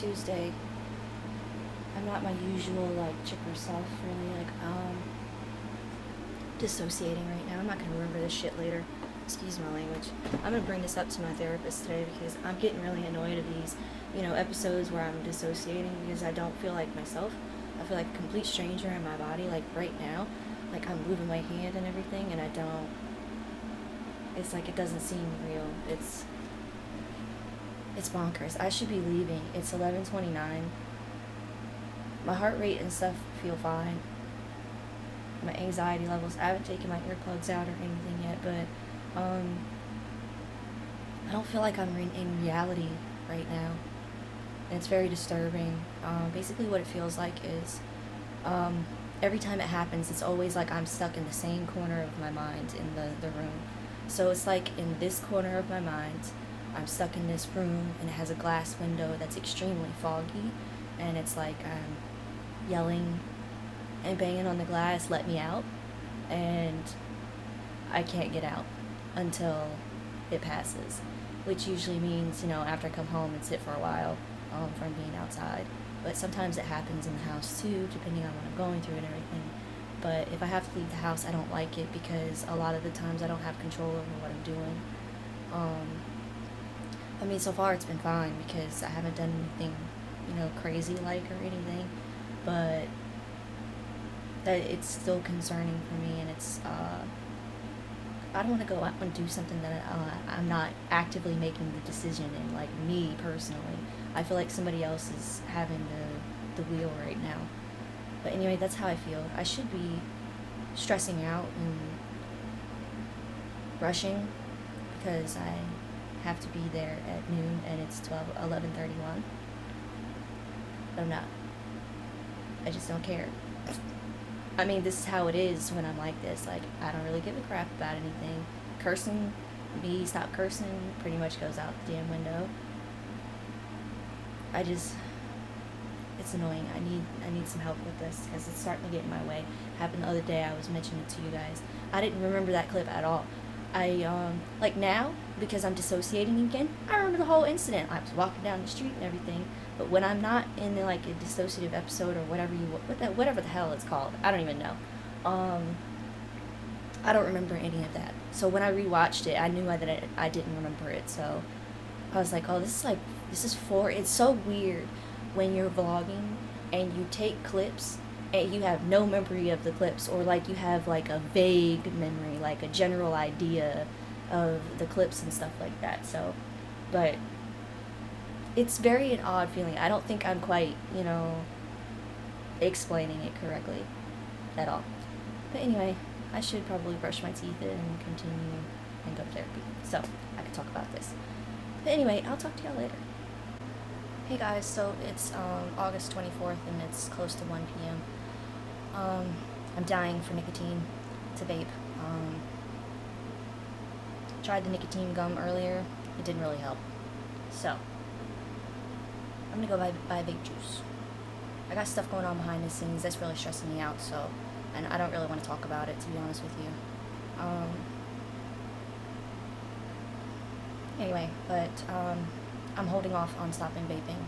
Tuesday. I'm not my usual, like, chipper self, really. Like, dissociating right now. I'm not gonna remember this shit later. Excuse my language. I'm gonna bring this up to my therapist today because I'm getting really annoyed of these, episodes where I'm dissociating because I don't feel like myself. I feel like a complete stranger in my body, like, right now. Like, I'm moving my hand and everything, and I don't... It's like it doesn't seem real. It's bonkers. I should be leaving. It's 11:29. My heart rate and stuff feel fine. My anxiety levels. I haven't taken my earplugs out or anything yet, but I don't feel like I'm in reality right now. And it's very disturbing. Basically what it feels like is every time it happens, it's always like I'm stuck in the same corner of my mind in the room. So it's like in this corner of my mind, I'm stuck in this room, and it has a glass window that's extremely foggy, and it's like I'm yelling and banging on the glass, let me out, and I can't get out until it passes, which usually means, after I come home and sit for a while from being outside. But sometimes it happens in the house too, depending on what I'm going through and everything. But if I have to leave the house, I don't like it because a lot of the times I don't have control over what I'm doing. So far it's been fine because I haven't done anything, crazy like or anything. But it's still concerning for me, and it's, I don't want to go out and do something that I'm not actively making the decision in, like me personally. I feel like somebody else is having the wheel right now. But anyway, that's how I feel. I should be stressing out and rushing because I have to be there at noon and it's 11:31. But I'm not. I just don't care. This is how it is when I'm like this. Like, I don't really give a crap about anything. Cursing, stop cursing, pretty much goes out the damn window. It's annoying. I need some help with this because it's starting to get in my way. Happened the other day. I was mentioning it to you guys. I didn't remember that clip at all. Like now, because I'm dissociating again, I remember the whole incident. I was walking down the street and everything. But when I'm not in a dissociative episode or whatever the hell it's called, I don't even know. I don't remember any of that. So when I rewatched it, I knew that I didn't remember it. So I was like, oh, it's so weird when you're vlogging and you take clips and you have no memory of the clips, or like you have like a vague memory, like a general idea of the clips and stuff like that. So, but it's very an odd feeling. I don't think I'm quite, explaining it correctly at all. But anyway, I should probably brush my teeth and continue and go to therapy. So I could talk about this. But anyway, I'll talk to y'all later. Hey guys, so it's August 24th and it's close to 1 p.m. I'm dying for nicotine to vape. Tried the nicotine gum earlier. It didn't really help. So I'm gonna go buy vape juice. I got stuff going on behind the scenes that's really stressing me out, and I don't really want to talk about it, to be honest with you. Anyway, but I'm holding off on stopping vaping.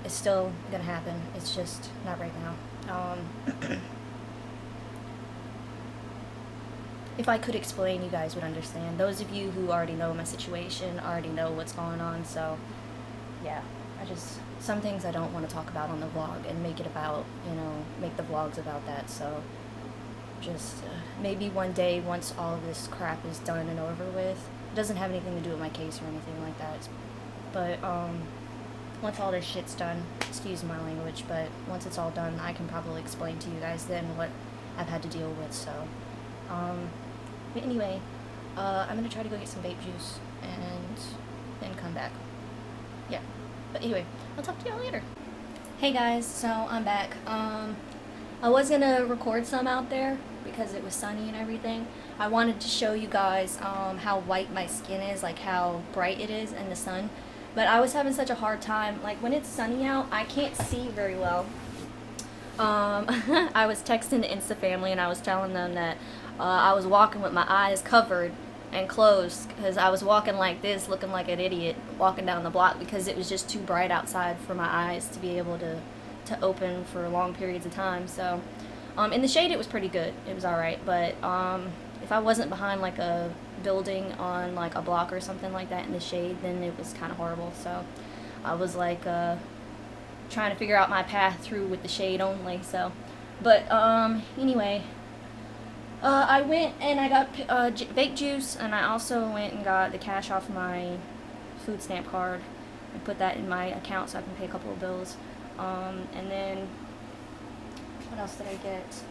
It's still gonna happen. It's just not right now. If I could explain, you guys would understand. Those of you who already know my situation already know what's going on, so yeah. Some things I don't want to talk about on the vlog and make it about, make the vlogs about that, so just maybe one day once all of this crap is done and over with. It doesn't have anything to do with my case or anything like that, but once all this shit's done, excuse my language, but once it's all done, I can probably explain to you guys then what I've had to deal with, so but anyway, I'm gonna try to go get some vape juice and then come back. Yeah. But anyway, I'll talk to y'all later. Hey guys, so I'm back. I was gonna record some out there because it was sunny and everything. I wanted to show you guys how white my skin is, like how bright it is in the sun. But I was having such a hard time. Like when it's sunny out, I can't see very well. I was texting the Insta family and I was telling them that I was walking with my eyes covered and closed because I was walking like this, looking like an idiot, walking down the block because it was just too bright outside for my eyes to be able to open for long periods of time. So in the shade it was pretty good. It was alright, but if I wasn't behind like a building on like a block or something like that in the shade, then it was kind of horrible. So I was like trying to figure out my path through with the shade only. So, but anyway, I went and I got vape juice, and I also went and got the cash off my food stamp card and put that in my account so I can pay a couple of bills. And then what else did I get?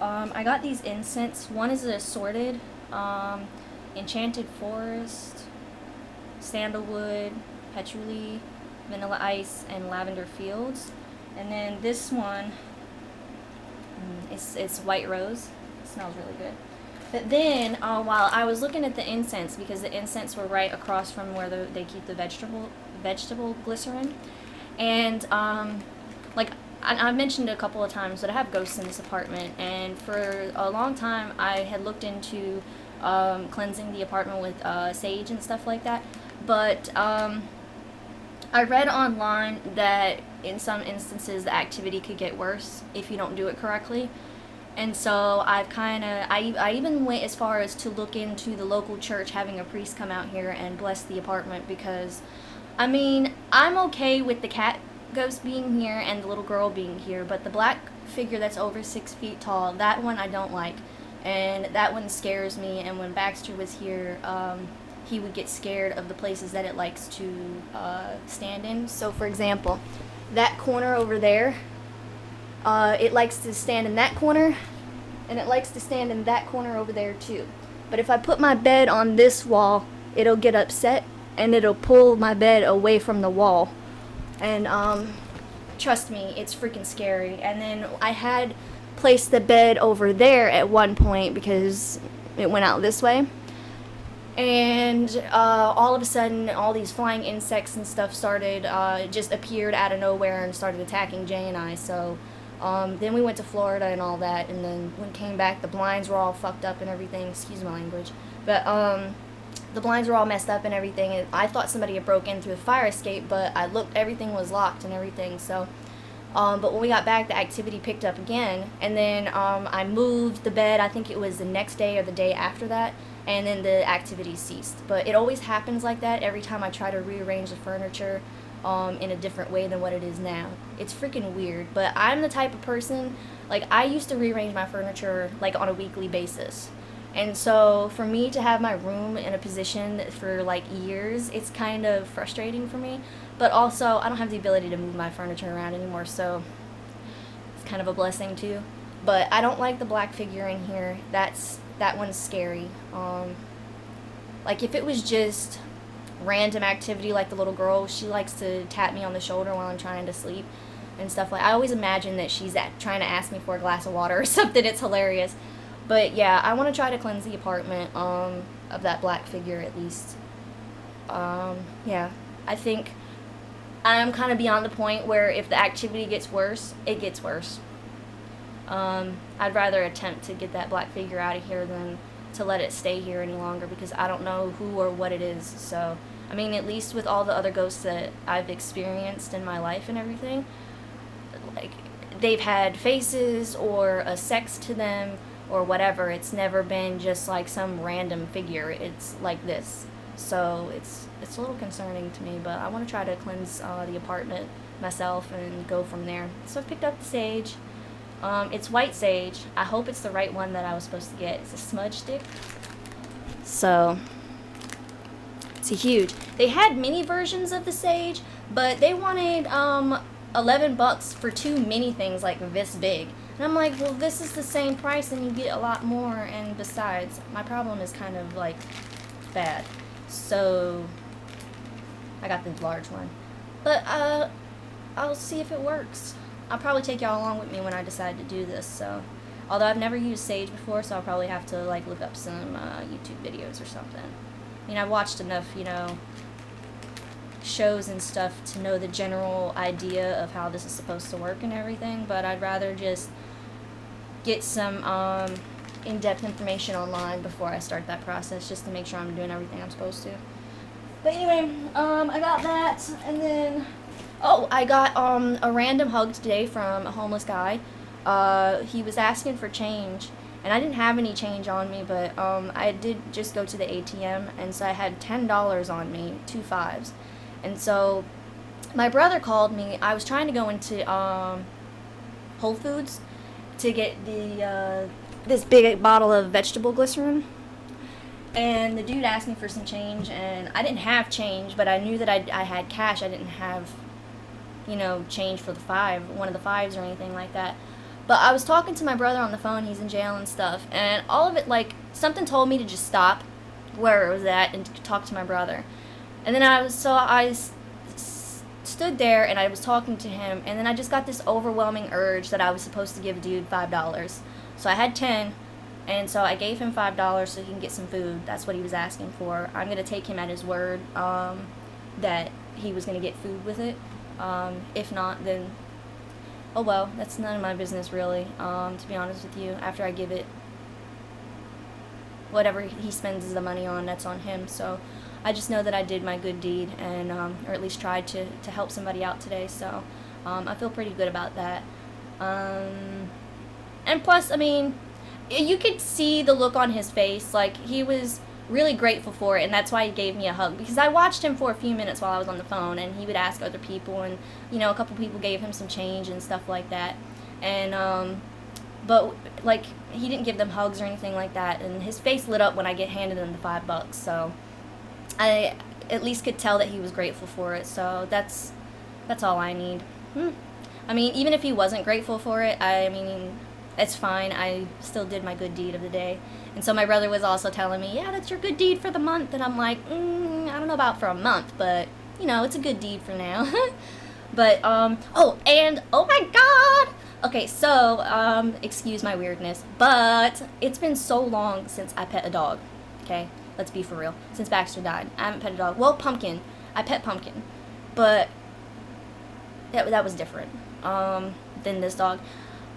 I got these incense. One is assorted, enchanted forest, sandalwood, patchouli, vanilla ice, and lavender fields. And then this one, it's white rose. It smells really good. But then while I was looking at the incense, because the incense were right across from where they keep the vegetable glycerin, and like I've mentioned a couple of times that I have ghosts in this apartment, and for a long time I had looked into cleansing the apartment with sage and stuff like that, but I read online that in some instances the activity could get worse if you don't do it correctly. And so I even went as far as to look into the local church having a priest come out here and bless the apartment, because I mean, I'm okay with the cat ghost being here and the little girl being here, but the black figure that's over 6 feet tall, that one I don't like, and that one scares me. And when Baxter was here, he would get scared of the places that it likes to stand in. So for example, that corner over there, it likes to stand in that corner, and it likes to stand in that corner over there too. But if I put my bed on this wall, it'll get upset and it'll pull my bed away from the wall. And trust me, it's freaking scary. And then I had placed the bed over there at one point because it went out this way. And all of a sudden, all these flying insects and stuff started, just appeared out of nowhere and started attacking Jay and I. So then we went to Florida and all that, and then when we came back, the blinds were all fucked up and everything. Excuse my language. But the blinds were all messed up and everything, and I thought somebody had broke in through the fire escape, but I looked, everything was locked and everything. So but when we got back, the activity picked up again, and then I moved the bed. I think it was the next day or the day after that, and then the activity ceased. But it always happens like that every time I try to rearrange the furniture in a different way than what it is now. It's freaking weird, but I'm the type of person, like, I used to rearrange my furniture like on a weekly basis. And so for me to have my room in a position for like years, it's kind of frustrating for me. But also, I don't have the ability to move my furniture around anymore, so it's kind of a blessing too. But I don't like the black figure in here. That one's scary. Like if it was just random activity, like the little girl, she likes to tap me on the shoulder while I'm trying to sleep and stuff like. I always imagine that she's trying to ask me for a glass of water or something. It's hilarious. But yeah, I want to try to cleanse the apartment of that black figure at least. Yeah, I think I'm kind of beyond the point where if the activity gets worse, it gets worse. I'd rather attempt to get that black figure out of here than to let it stay here any longer, because I don't know who or what it is. So, I mean, at least with all the other ghosts that I've experienced in my life and everything, like, they've had faces or a sex to them or whatever. It's never been just like some random figure. It's like this. So it's a little concerning to me, but I want to try to cleanse the apartment myself and go from there. So I picked up the sage. It's white sage. I hope it's the right one that I was supposed to get. It's a smudge stick. So it's a huge. They had mini versions of the sage, but they wanted $11 for 2 mini things like this big. And I'm like, well, this is the same price and you get a lot more, and besides, my problem is kind of like bad. So I got the large one. But I'll see if it works. I'll probably take y'all along with me when I decide to do this. So, although I've never used sage before, so I'll probably have to like look up some YouTube videos or something. I mean, I've watched enough, shows and stuff to know the general idea of how this is supposed to work and everything, but I'd rather just get some in-depth information online before I start that process, just to make sure I'm doing everything I'm supposed to. But anyway, I got that, and then, I got a random hug today from a homeless guy. He was asking for change, and I didn't have any change on me, but I did just go to the ATM, and so I had $10 on me, 2 fives. And so my brother called me. I was trying to go into Whole Foods to get the this big bottle of vegetable glycerin, and the dude asked me for some change, and I didn't have change, but I knew that I had cash. I didn't have, change for one of the fives or anything like that. But I was talking to my brother on the phone. He's in jail and stuff, and all of it, like, something told me to just stop where it was at and talk to my brother. And then I stood there and I was talking to him, and then I just got this overwhelming urge that I was supposed to give dude $5. So I had 10, and so I gave him $5 so he can get some food. That's what he was asking for. I'm gonna take him at his word that he was gonna get food with it. If not, then oh well, that's none of my business really. To be honest with you, after I give it, whatever he spends the money on, that's on him. So I just know that I did my good deed, and or at least tried to help somebody out today. So I feel pretty good about that. And plus, I mean, you could see the look on his face, like he was really grateful for it, and that's why he gave me a hug, because I watched him for a few minutes while I was on the phone, and he would ask other people, and a couple people gave him some change and stuff like that, and but like he didn't give them hugs or anything like that, and his face lit up when I handed him the $5, so I at least could tell that he was grateful for it. So that's all I need. I mean, even if he wasn't grateful for it, I mean, it's fine. I still did my good deed of the day. And so my brother was also telling me, yeah, that's your good deed for the month. And I'm like, I don't know about for a month, but, it's a good deed for now. But, oh my God! Okay, so, excuse my weirdness, but it's been so long since I pet a dog, okay? Let's be for real. Since Baxter died, I haven't pet a dog. Well, Pumpkin. I pet Pumpkin. But that was different than this dog.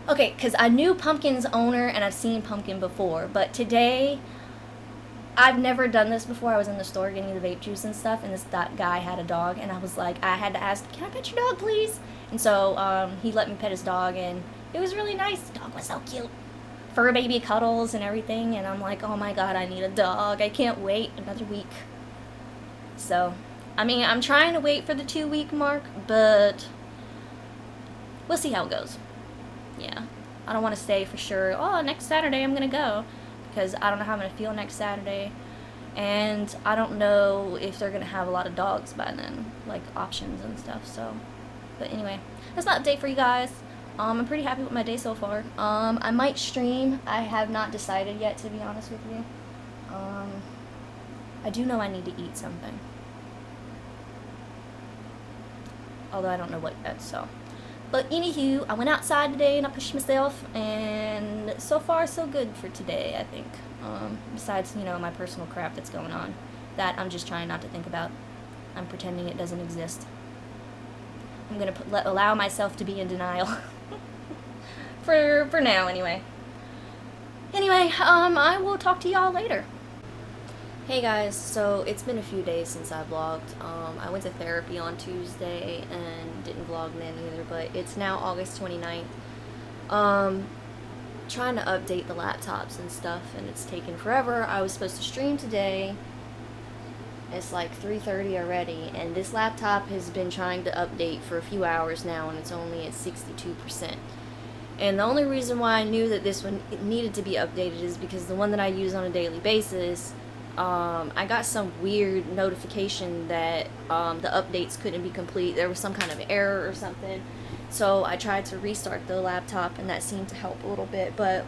Okay, because I knew Pumpkin's owner, and I've seen Pumpkin before, but today, I've never done this before. I was in the store getting the vape juice and stuff, and this guy had a dog, and I was like, I had to ask, can I pet your dog, please? And so he let me pet his dog, and it was really nice. The dog was so cute. Fur baby cuddles and everything, and I'm like, oh my God, I need a dog. I can't wait another week. So, I mean, I'm trying to wait for the 2-week mark, but we'll see how it goes. Yeah, I don't want to say for sure, next Saturday I'm going to go, because I don't know how I'm going to feel next Saturday, and I don't know if they're going to have a lot of dogs by then, like options and stuff, so, but anyway, that's not an update for you guys. I'm pretty happy with my day so far. I might stream. I have not decided yet, to be honest with you. I do know I need to eat something, although I don't know what yet, so. But anywho, I went outside today and I pushed myself, and so far so good for today, I think. Besides, my personal crap that's going on, that I'm just trying not to think about. I'm pretending it doesn't exist. I'm gonna allow myself to be in denial. for now, anyway. Anyway, I will talk to y'all later. Hey guys, so it's been a few days since I vlogged. I went to therapy on Tuesday and didn't vlog then either, but it's now August 29th. Trying to update the laptops and stuff, and it's taken forever. I was supposed to stream today. It's like 3:30 already, and this laptop has been trying to update for a few hours now, and it's only at 62%. And the only reason why I knew that this one needed to be updated is because the one that I use on a daily basis, I got some weird notification that the updates couldn't be complete. There was some kind of error or something. So I tried to restart the laptop, and that seemed to help a little bit. But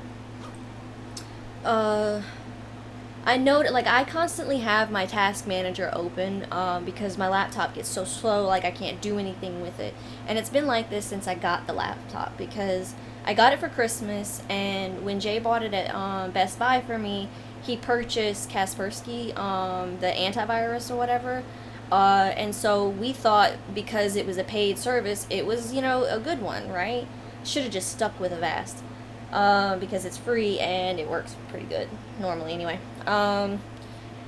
I know that, like, I constantly have my task manager open because my laptop gets so slow, like I can't do anything with it. And it's been like this since I got the laptop, because I got it for Christmas, and when Jay bought it at Best Buy for me, he purchased Kaspersky, the antivirus or whatever, and so we thought because it was a paid service, it was, a good one, right? Should have just stuck with Avast. because it's free and it works pretty good normally anyway.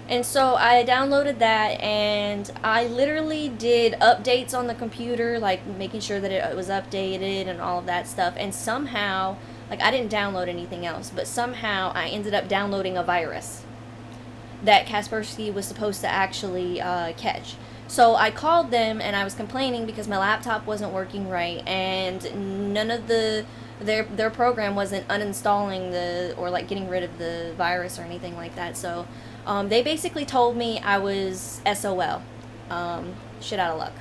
And so I downloaded that, and I literally did updates on the computer, like making sure that it was updated and all of that stuff. And somehow, like, I didn't download anything else, but somehow I ended up downloading a virus that Kaspersky was supposed to actually catch. So I called them and I was complaining because my laptop wasn't working right, and none of their program wasn't uninstalling or like getting rid of the virus or anything like that. So they basically told me I was SOL, shit out of luck,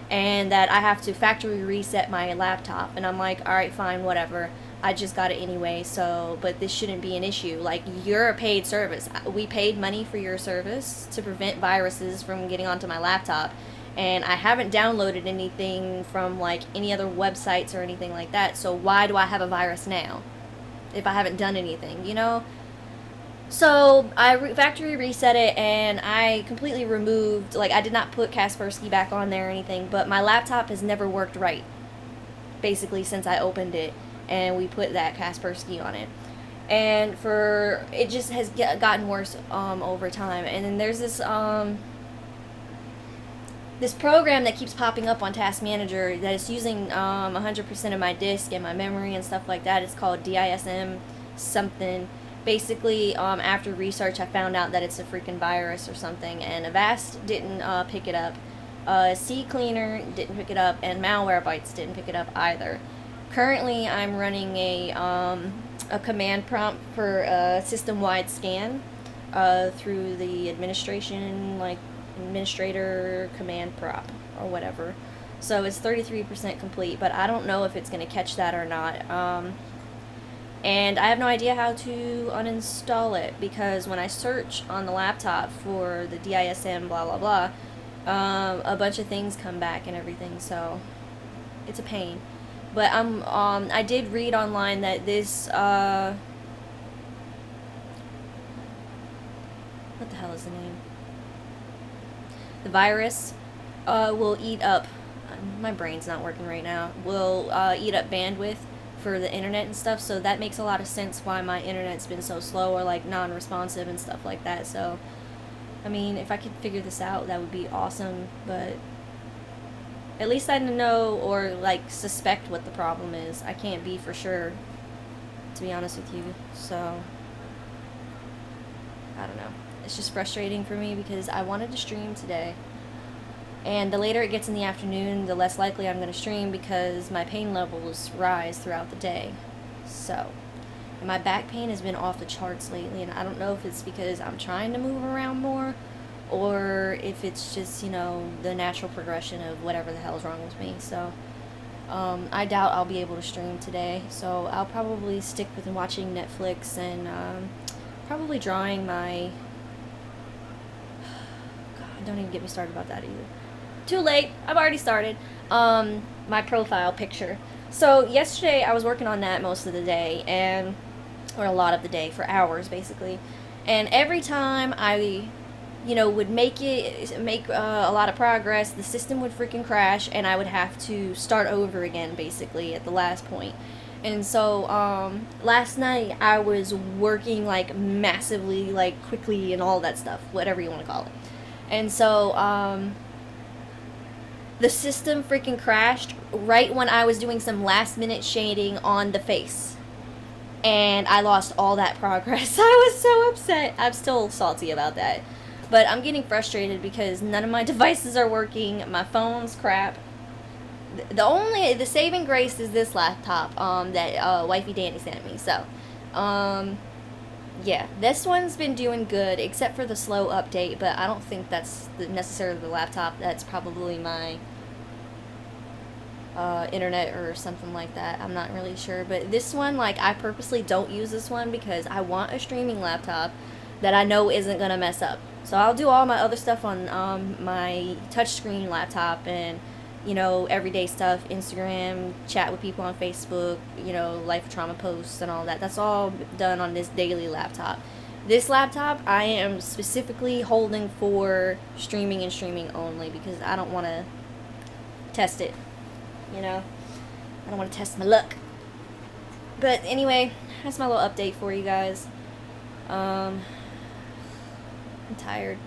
and that I have to factory reset my laptop. And I'm like, all right, fine, whatever. I just got it anyway, so, but this shouldn't be an issue. Like, you're a paid service. We paid money for your service to prevent viruses from getting onto my laptop, and I haven't downloaded anything from, like, any other websites or anything like that, so why do I have a virus now if I haven't done anything, you know? So I factory reset it, and I completely removed, like, I did not put Kaspersky back on there or anything, but my laptop has never worked right, basically, since I opened it and we put that Kaspersky on it. And it just has gotten worse over time. And then there's this this program that keeps popping up on Task Manager that is using 100% of my disk and my memory and stuff like that. It's called DISM something. Basically, after research, I found out that it's a freaking virus or something, and Avast didn't pick it up. CCleaner didn't pick it up, and Malwarebytes didn't pick it up either. Currently, I'm running a command prompt for a system-wide scan through the administrator command prompt or whatever. So it's 33% complete, but I don't know if it's going to catch that or not. And I have no idea how to uninstall it, because when I search on the laptop for the DISM blah blah blah, a bunch of things come back and everything, so it's a pain. But I did read online that this, what the hell is the name? The virus will eat up, my brain's not working right now, will eat up bandwidth for the internet and stuff, so that makes a lot of sense why my internet's been so slow or like non-responsive and stuff like that. So, I mean, if I could figure this out, that would be awesome, but at least I know or like suspect what the problem is. I can't be for sure, to be honest with you. So I don't know. It's just frustrating for me because I wanted to stream today, and the later it gets in the afternoon, the less likely I'm going to stream because my pain levels rise throughout the day. So, and my back pain has been off the charts lately, and I don't know if it's because I'm trying to move around more, or if it's just, you know, the natural progression of whatever the hell is wrong with me. So I doubt I'll be able to stream today, so I'll probably stick with watching Netflix and probably drawing my, God, don't even get me started about that either. Too late, I've already started. My profile picture. So yesterday I was working on that most of the day, or a lot of the day, for hours basically, and every time I would make a lot of progress, the system would freaking crash, and I would have to start over again, basically, at the last point. And so, last night, I was working, like, massively, like, quickly and all that stuff, whatever you want to call it. And so, the system freaking crashed right when I was doing some last-minute shading on the face. And I lost all that progress. I was so upset. I'm still salty about that. But I'm getting frustrated because none of my devices are working. My phone's crap. The saving grace is this laptop that Wifey Danny sent me. So, yeah, this one's been doing good except for the slow update. But I don't think that's necessarily the laptop. That's probably my internet or something like that. I'm not really sure. But this one, like, I purposely don't use this one because I want a streaming laptop that I know isn't going to mess up. So I'll do all my other stuff on my touchscreen laptop and, everyday stuff, Instagram, chat with people on Facebook, life trauma posts and all that. That's all done on this daily laptop. This laptop I am specifically holding for streaming and streaming only because I don't want to test it, I don't want to test my luck. But anyway, that's my little update for you guys. I'm tired.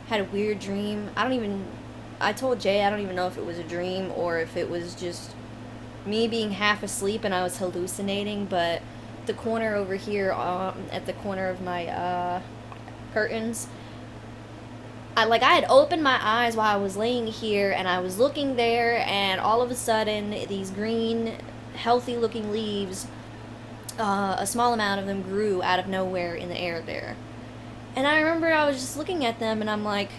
Had a weird dream. I told Jay I don't even know if it was a dream or if it was just me being half asleep and I was hallucinating, but the corner over here, at the corner of my curtains, I had opened my eyes while I was laying here and I was looking there, and all of a sudden these green healthy looking leaves, a small amount of them grew out of nowhere in the air there. And I remember I was just looking at them and I'm like,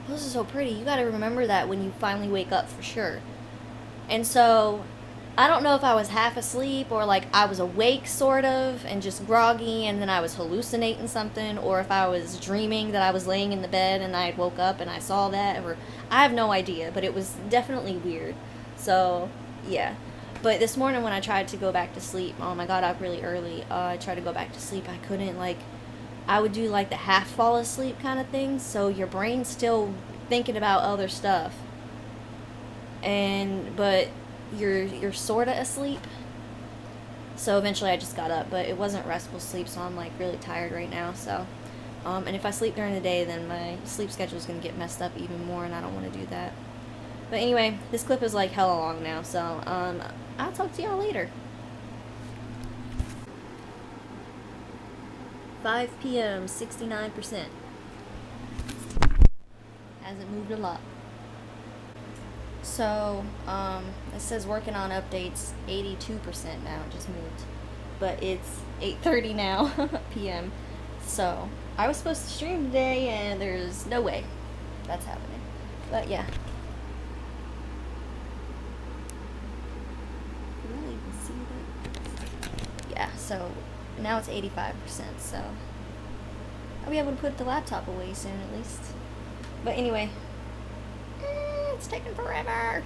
those are so pretty. You gotta remember that when you finally wake up for sure. And so I don't know if I was half asleep or like I was awake sort of and just groggy and then I was hallucinating something, or if I was dreaming that I was laying in the bed and I woke up and I saw that, or I have no idea, but it was definitely weird. So yeah. But this morning when I tried to go back to sleep, I got up really early. I tried to go back to sleep. I couldn't. I would do the half fall asleep kind of thing, so your brain's still thinking about other stuff. But you're sorta asleep. So eventually I just got up, but it wasn't restful sleep, so I'm really tired right now. So and if I sleep during the day, then my sleep schedule is going to get messed up even more, and I don't want to do that. But anyway, this clip is hella long now, so I'll talk to y'all later. 5 p.m., 69%. Hasn't moved a lot. So, it says working on updates, 82% now, it just moved. But it's 8:30 now, p.m. So, I was supposed to stream today, and there's no way that's happening. But yeah. Can I even see that? Yeah, so now it's 85%, so I'll be able to put the laptop away soon at least. But anyway, it's taking forever.